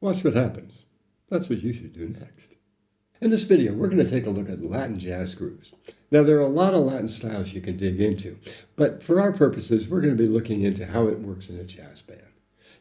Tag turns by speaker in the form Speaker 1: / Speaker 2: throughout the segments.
Speaker 1: Watch what happens. That's what you should do next. In this video, we're going to take a look at Latin jazz grooves. Now, there are a lot of Latin styles you can dig into, but for our purposes, we're going to be looking into how it works in a jazz band.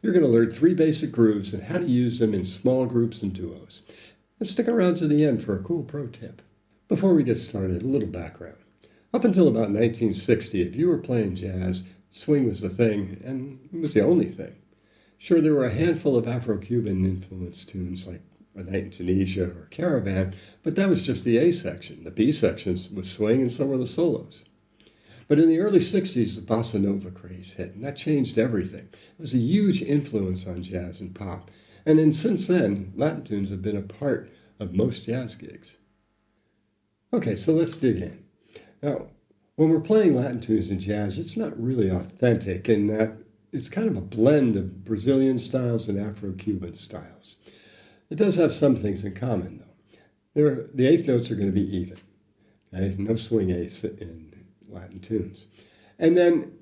Speaker 1: You're going to learn 3 basic grooves and how to use them in small groups and duos. And stick around to the end for a cool pro tip. Before we get started, a little background. Up until about 1960, if you were playing jazz, swing was the thing, and it was the only thing. Sure, there were a handful of Afro-Cuban influenced tunes like A Night in Tunisia or Caravan, but that was just the A section. The B sections was swing and so were the solos. But in the early 60s, the bossa nova craze hit, and that changed everything. It was a huge influence on jazz and pop. And since then, Latin tunes have been a part of most jazz gigs. Okay, so let's dig in. Now, when we're playing Latin tunes in jazz, it's not really authentic in that it's kind of a blend of Brazilian styles and Afro-Cuban styles. It does have some things in common, though. The eighth notes are going to be even. Okay? No swing eighths in Latin tunes. And then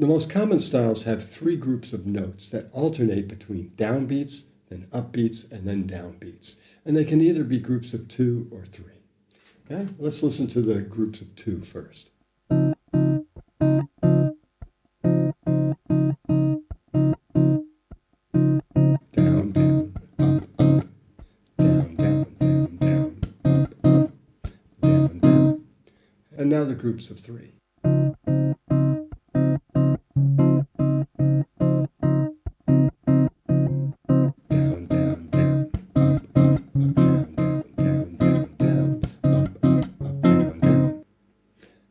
Speaker 1: the most common styles have 3 groups of notes that alternate between downbeats, then upbeats, and then downbeats. And they can either be groups of 2 or 3. Okay? Let's listen to the groups of 2 first. And now the groups of 3. Down, down, down, up, up, up, down, down, down, down, down, up, up, down, down.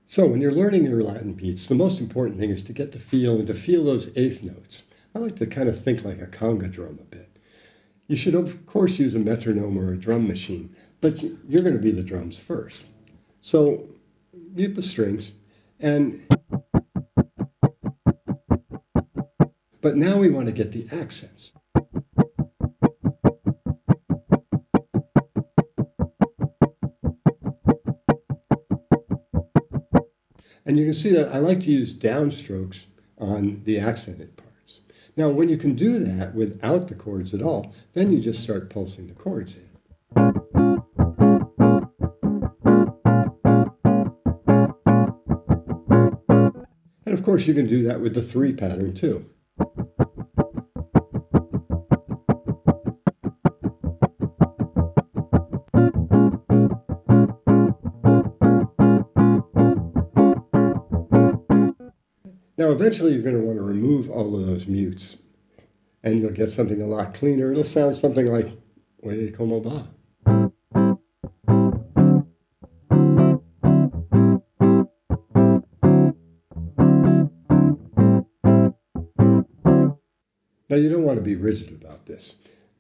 Speaker 1: So when you're learning your Latin beats, the most important thing is to get the feel and to feel those eighth notes. I like to kind of think like a conga drum a bit. You should, of course, use a metronome or a drum machine, but you're going to be the drums first. So mute the strings, but now we want to get the accents. And you can see that I like to use downstrokes on the accented parts. Now, when you can do that without the chords at all, then you just start pulsing the chords in. And of course, you can do that with the 3 pattern too. Now, eventually, you're going to want to remove all of those mutes, and you'll get something a lot cleaner. It'll sound something like Oye, como va? Now, you don't want to be rigid about this.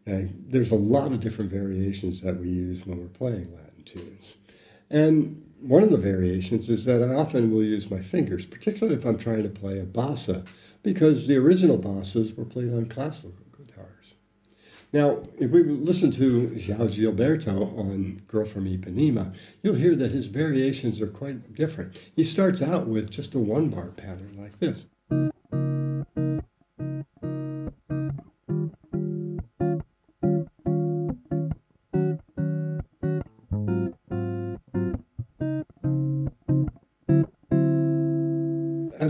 Speaker 1: There's a lot of different variations that we use when we're playing Latin tunes. And one of the variations is that I often will use my fingers, particularly if I'm trying to play a bossa, because the original bossas were played on classical guitars. Now, if we listen to João Gilberto on Girl from Ipanema, you'll hear that his variations are quite different. He starts out with just a 1-bar pattern like this.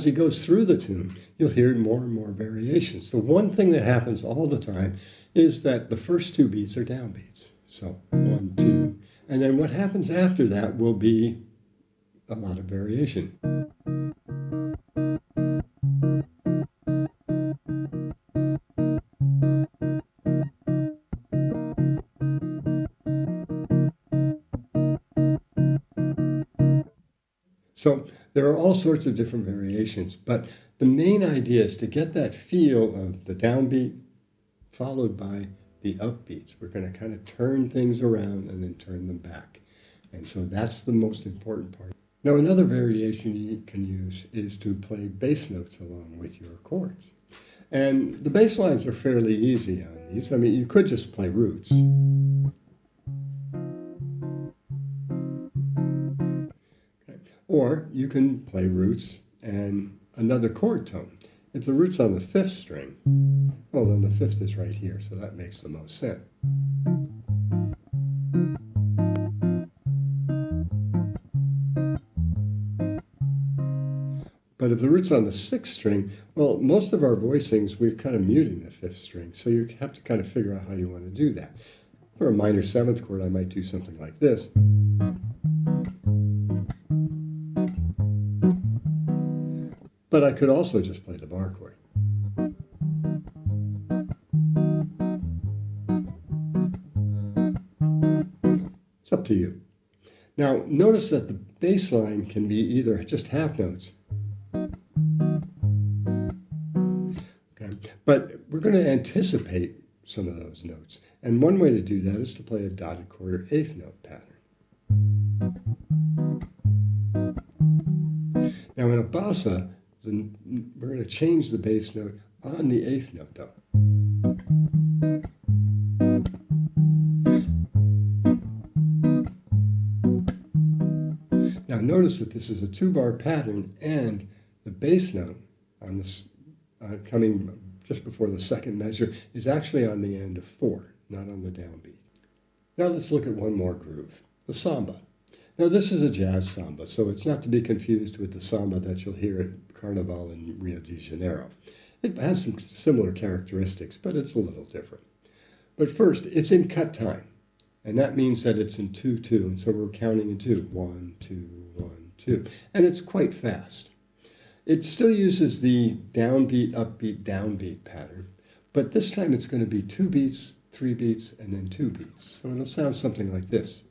Speaker 1: as he goes through the tune, you'll hear more and more variations. The one thing that happens all the time is that the first two beats are downbeats. So 1, 2, and then what happens after that will be a lot of variation. So there are all sorts of different variations, but the main idea is to get that feel of the downbeat followed by the upbeats. We're going to kind of turn things around and then turn them back. And so that's the most important part. Now, another variation you can use is to play bass notes along with your chords. And the bass lines are fairly easy on these. I mean, you could just play roots. Or you can play roots and another chord tone. If the root's on the 5th string, well, then the 5th is right here, so that makes the most sense. But if the root's on the 6th string, well, most of our voicings, we're kind of muting the 5th string, so you have to kind of figure out how you want to do that. For a minor 7th chord, I might do something like this. But I could also just play the bar chord. It's up to you. Now, notice that the bass line can be either just half notes, okay, but we're going to anticipate some of those notes. And one way to do that is to play a dotted quarter 8th note pattern. Now, in a bossa, we're going to change the bass note on the 8th note, though. Now notice that this is a 2-bar pattern, and the bass note on this coming just before the 2nd measure is actually on the end of 4, not on the downbeat. Now let's look at one more groove, the samba. Now this is a jazz samba, so it's not to be confused with the samba that you'll hear at Carnival in Rio de Janeiro. It has some similar characteristics, but it's a little different. But first, it's in cut time, and that means that it's in 2-2, and so we're counting in 2. 1, 2, 1, 2, and it's quite fast. It still uses the downbeat, upbeat, downbeat pattern, but this time it's going to be 2 beats, 3 beats, and then 2 beats. So it'll sound something like this.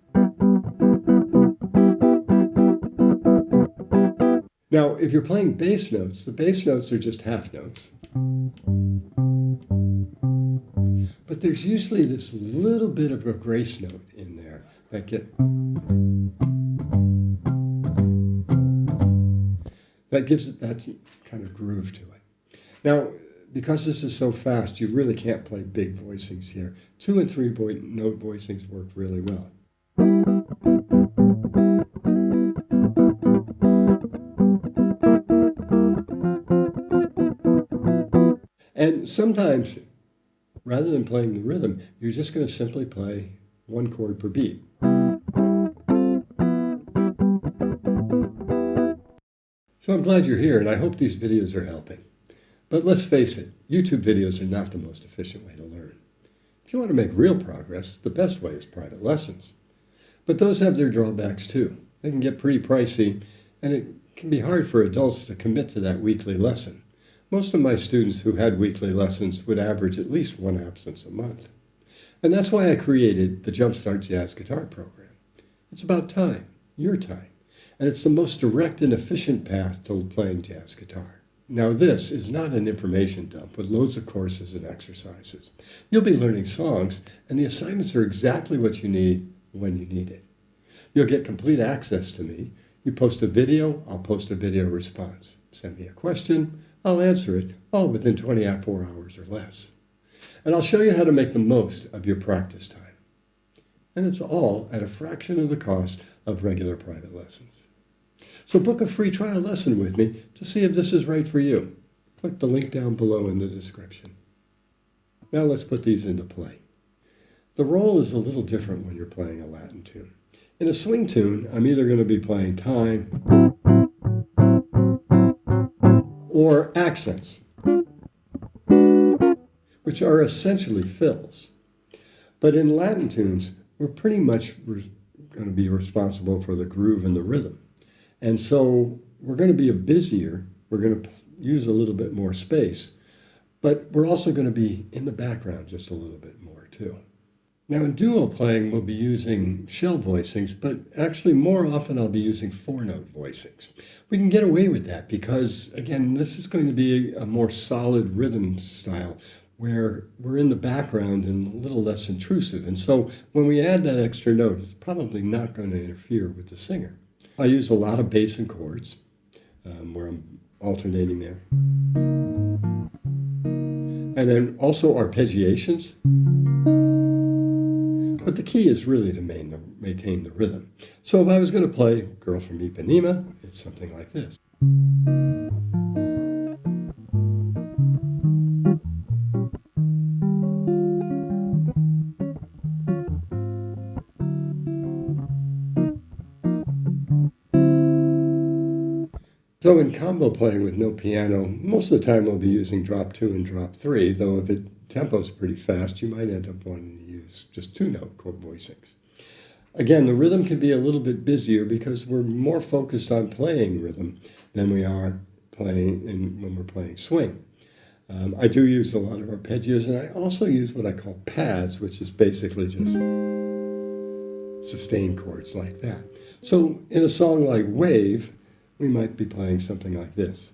Speaker 1: Now, if you're playing bass notes, the bass notes are just half notes. But there's usually this little bit of a grace note in there that gives it that kind of groove to it. Now, because this is so fast, you really can't play big voicings here. 2 and 3 note voicings work really well. And sometimes, rather than playing the rhythm, you're just going to simply play 1 chord per beat. So I'm glad you're here, and I hope these videos are helping. But let's face it, YouTube videos are not the most efficient way to learn. If you want to make real progress, the best way is private lessons. But those have their drawbacks too. They can get pretty pricey, and it can be hard for adults to commit to that weekly lesson. Most of my students who had weekly lessons would average at least 1 absence a month. And that's why I created the Jumpstart Jazz Guitar Program. It's about time, your time, and it's the most direct and efficient path to playing jazz guitar. Now this is not an information dump with loads of courses and exercises. You'll be learning songs, and the assignments are exactly what you need when you need it. You'll get complete access to me. You post a video, I'll post a video response. Send me a question, I'll answer it, all within 24 hours or less. And I'll show you how to make the most of your practice time. And it's all at a fraction of the cost of regular private lessons. So book a free trial lesson with me to see if this is right for you. Click the link down below in the description. Now let's put these into play. The roll is a little different when you're playing a Latin tune. In a swing tune, I'm either going to be playing time or accents, which are essentially fills. But in Latin tunes, we're pretty much going to be responsible for the groove and the rhythm. And so we're going to be busier, we're going to use a little bit more space, but we're also going to be in the background just a little bit more too. Now in duo playing, we'll be using shell voicings, but actually more often I'll be using 4-note voicings. We can get away with that because, again, this is going to be a more solid rhythm style where we're in the background and a little less intrusive. And so when we add that extra note, it's probably not going to interfere with the singer. I use a lot of bass and chords where I'm alternating there. And then also arpeggiations. But the key is really to maintain the rhythm. So if I was going to play Girl from Ipanema, it's something like this. So in combo playing with no piano, most of the time we'll be using drop 2 and drop 3, though if the tempo's pretty fast, you might end up wanting to use just 2-note chord voicings. Again, the rhythm can be a little bit busier because we're more focused on playing rhythm than we are when we're playing swing. I do use a lot of arpeggios, and I also use what I call pads, which is basically just sustained chords like that. So in a song like Wave, we might be playing something like this.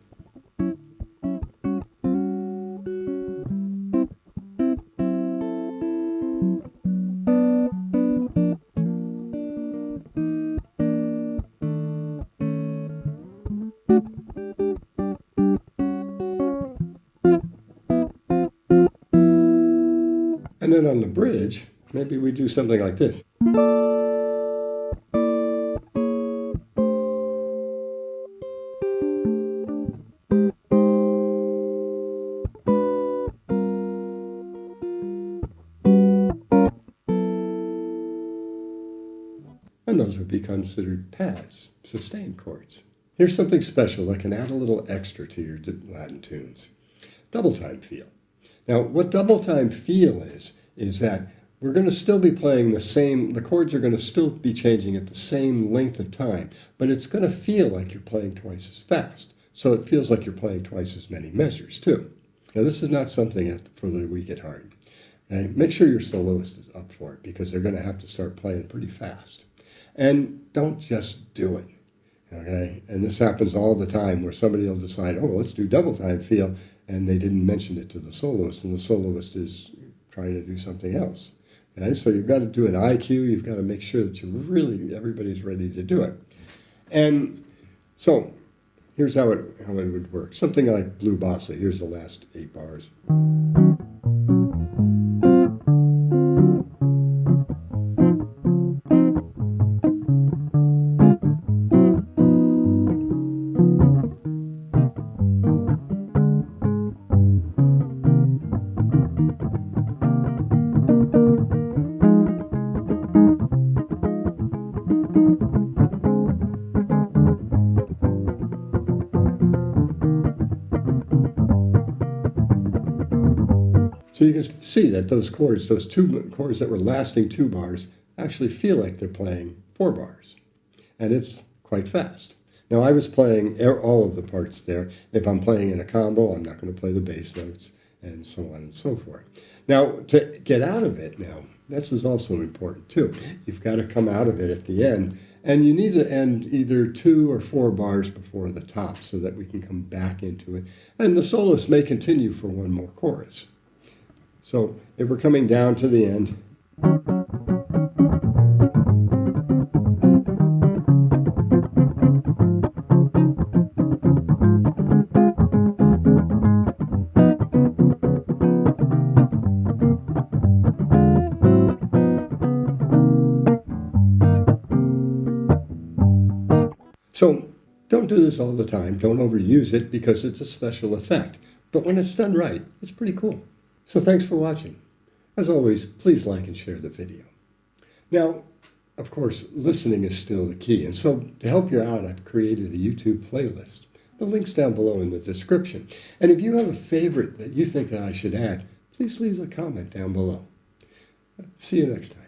Speaker 1: And then on the bridge, maybe we do something like this. And those would be considered pads, sustained chords. Here's something special that can add a little extra to your Latin tunes. Double time feel. Now, what double time feel is that we're going to still be playing the chords are going to still be changing at the same length of time, but it's going to feel like you're playing twice as fast. So it feels like you're playing twice as many measures, too. Now, this is not something for the weak at heart. Okay? Make sure your soloist is up for it because they're going to have to start playing pretty fast. And don't just do it. Okay? And this happens all the time where somebody will decide, oh, let's do double time feel, and they didn't mention it to the soloist, and the soloist is trying to do something else. Okay? So you've got to do an IQ, you've got to make sure that everybody's ready to do it. And so here's how it would work. Something like Blue Bossa. Here's the last 8 bars. So you can see that those 2 chords that were lasting 2 bars, actually feel like they're playing 4 bars. And it's quite fast. Now I was playing all of the parts there. If I'm playing in a combo, I'm not going to play the bass notes, and so on and so forth. Now, to get out of it now, this is also important too. You've got to come out of it at the end, and you need to end either 2 or 4 bars before the top so that we can come back into it. And the soloist may continue for one more chorus. So if we're coming down to the end, so don't do this all the time. Don't overuse it because it's a special effect. But when it's done right, it's pretty cool. So thanks for watching. As always, please like and share the video. Now, of course, listening is still the key. And so to help you out, I've created a YouTube playlist The link's down below in the description. And if you have a favorite that you think that I should add, please leave a comment down below. See you next time.